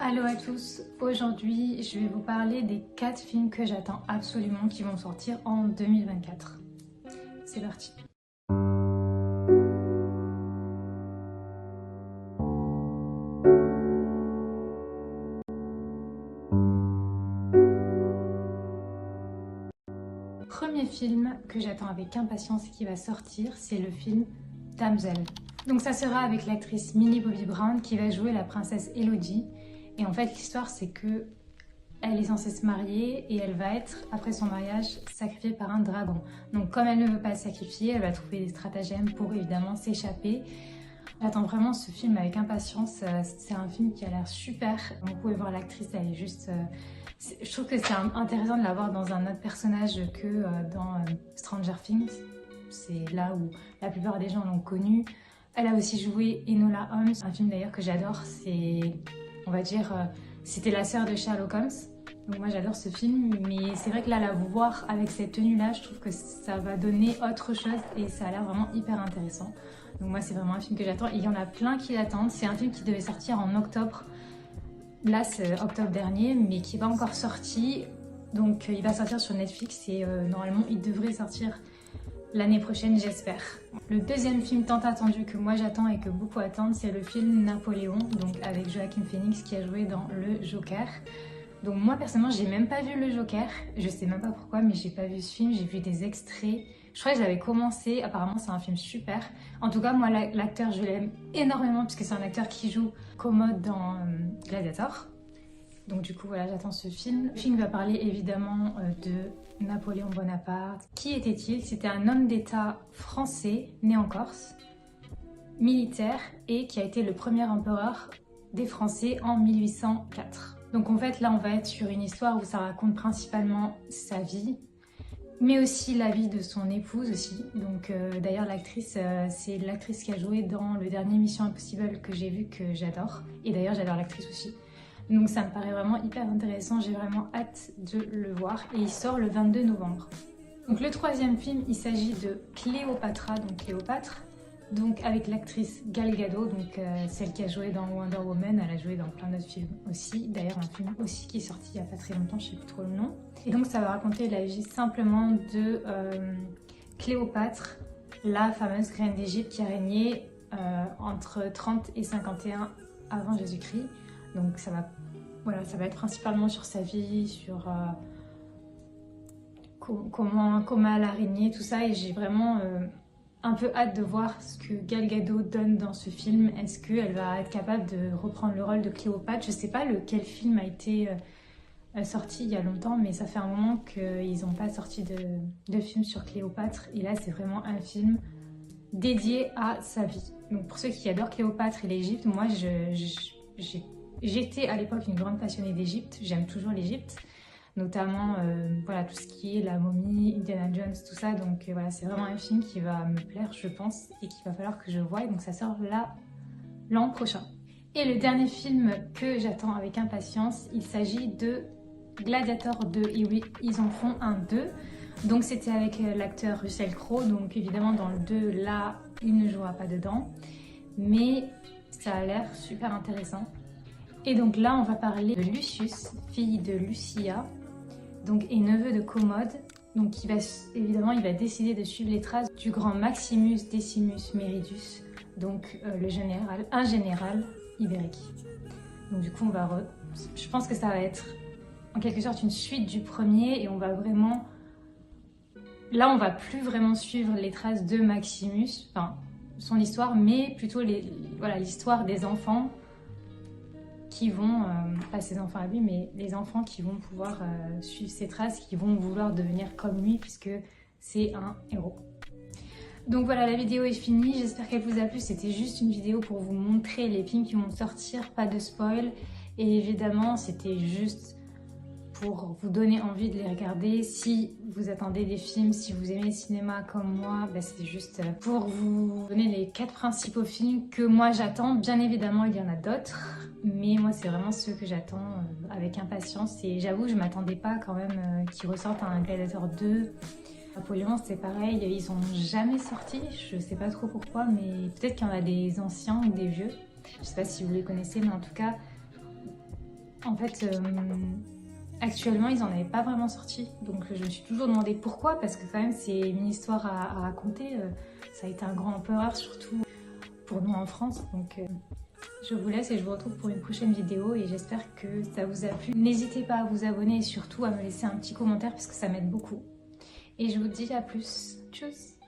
Hello à tous, aujourd'hui je vais vous parler des 4 films que j'attends absolument qui vont sortir en 2024. C'est parti. Premier film que j'attends avec impatience et qui va sortir, c'est le film Damsel. Donc ça sera avec l'actrice Millie Bobby Brown qui va jouer la princesse Elodie. Et en fait l'histoire c'est que elle est censée se marier et elle va être, après son mariage, sacrifiée par un dragon. Donc comme elle ne veut pas se sacrifier, elle va trouver des stratagèmes pour évidemment s'échapper. J'attends vraiment ce film avec impatience. C'est un film qui a l'air super. Vous pouvez voir l'actrice, elle est juste... Je trouve que c'est intéressant de la voir dans un autre personnage que dans Stranger Things. C'est là où la plupart des gens l'ont connue. Elle a aussi joué Enola Holmes, un film d'ailleurs que j'adore. C'est, on va dire, c'était la sœur de Sherlock Holmes. Donc moi j'adore ce film, mais c'est vrai que là, la voir avec cette tenue-là, je trouve que ça va donner autre chose et ça a l'air vraiment hyper intéressant. Donc moi c'est vraiment un film que j'attends et il y en a plein qui l'attendent. C'est un film qui devait sortir en octobre. Là c'est octobre dernier, mais qui n'est pas encore sorti. Donc il va sortir sur Netflix et normalement il devrait sortir l'année prochaine, j'espère. Le deuxième film tant attendu que moi j'attends et que beaucoup attendent, c'est le film Napoléon, donc avec Joaquin Phoenix qui a joué dans Le Joker. Donc moi personnellement j'ai même pas vu Le Joker, je sais même pas pourquoi mais j'ai pas vu ce film, j'ai vu des extraits. Je crois que j'avais commencé, apparemment c'est un film super. En tout cas moi l'acteur je l'aime énormément puisque c'est un acteur qui joue Commode dans Gladiator. Donc du coup voilà, j'attends ce film. Le film va parler évidemment de Napoléon Bonaparte. Qui était-il? C'était un homme d'État français né en Corse, militaire et qui a été le premier empereur des Français en 1804. Donc en fait là on va être sur une histoire où ça raconte principalement sa vie, mais aussi la vie de son épouse aussi. Donc d'ailleurs l'actrice, c'est l'actrice qui a joué dans le dernier Mission Impossible que j'ai vu, que j'adore. Et d'ailleurs j'adore l'actrice aussi. Donc ça me paraît vraiment hyper intéressant, j'ai vraiment hâte de le voir. Et il sort le 22 novembre. Donc le troisième film, il s'agit de Cléopatra, donc Cléopâtre. Donc avec l'actrice Gal Gadot, donc celle qui a joué dans Wonder Woman, elle a joué dans plein d'autres films aussi. D'ailleurs un film aussi qui est sorti il n'y a pas très longtemps, je ne sais plus trop le nom. Et donc ça va raconter la vie simplement de Cléopâtre, la fameuse reine d'Égypte qui a régné entre 30 et 51 avant Jésus-Christ. Donc ça va être principalement sur sa vie, sur comment elle a régné, tout ça. Et j'ai vraiment un peu hâte de voir ce que Gal Gadot donne dans ce film. Est-ce qu'elle va être capable de reprendre le rôle de Cléopâtre? Je sais pas lequel film a été sorti il y a longtemps, mais ça fait un moment qu'ils n'ont pas sorti de film sur Cléopâtre. Et là, c'est vraiment un film dédié à sa vie. Donc pour ceux qui adorent Cléopâtre et l'Égypte, moi j'étais à l'époque une grande passionnée d'Égypte. J'aime toujours l'Égypte. Notamment voilà, tout ce qui est la momie, Indiana Jones, tout ça. Donc voilà, c'est vraiment un film qui va me plaire, je pense, et qu'il va falloir que je voie. Donc ça sort là l'an prochain. Et le dernier film que j'attends avec impatience, il s'agit de Gladiator 2. Et oui, ils en font un 2. Donc c'était avec l'acteur Russell Crowe. Donc évidemment dans le 2, là, il ne jouera pas dedans. Mais ça a l'air super intéressant. Et donc là, on va parler de Lucius, fille de Lucia, donc, et neveu de Commode. Donc évidemment, il va décider de suivre les traces du grand Maximus Decimus Meridius, donc un général ibérique. Donc du coup, je pense que ça va être en quelque sorte une suite du premier et on va vraiment... Là, on va plus vraiment suivre les traces de Maximus, enfin son histoire, mais plutôt l'histoire des enfants qui vont, pas ses enfants à lui, mais les enfants qui vont pouvoir suivre ses traces, qui vont vouloir devenir comme lui, puisque c'est un héros. Donc voilà, la vidéo est finie, j'espère qu'elle vous a plu. C'était juste une vidéo pour vous montrer les films qui vont sortir, pas de spoil. Et évidemment, c'était juste pour vous donner envie de les regarder. Si vous attendez des films, si vous aimez le cinéma comme moi, bah c'est juste pour vous donner les 4 principaux films que moi j'attends. Bien évidemment, il y en a d'autres, mais moi c'est vraiment ceux que j'attends avec impatience. Et j'avoue, je m'attendais pas quand même qu'ils ressortent un Gladiator 2. Napoléon, c'est pareil, ils ont jamais sorti, je sais pas trop pourquoi, mais peut-être qu'il y en a des anciens ou des vieux. Je sais pas si vous les connaissez, mais en tout cas, En fait, actuellement, ils n'en avaient pas vraiment sorti. Donc je me suis toujours demandé pourquoi, parce que quand même, c'est une histoire à raconter. Ça a été un grand empereur, surtout pour nous en France. Donc je vous laisse et je vous retrouve pour une prochaine vidéo et j'espère que ça vous a plu. N'hésitez pas à vous abonner et surtout à me laisser un petit commentaire parce que ça m'aide beaucoup. Et je vous dis à plus. Tchuss!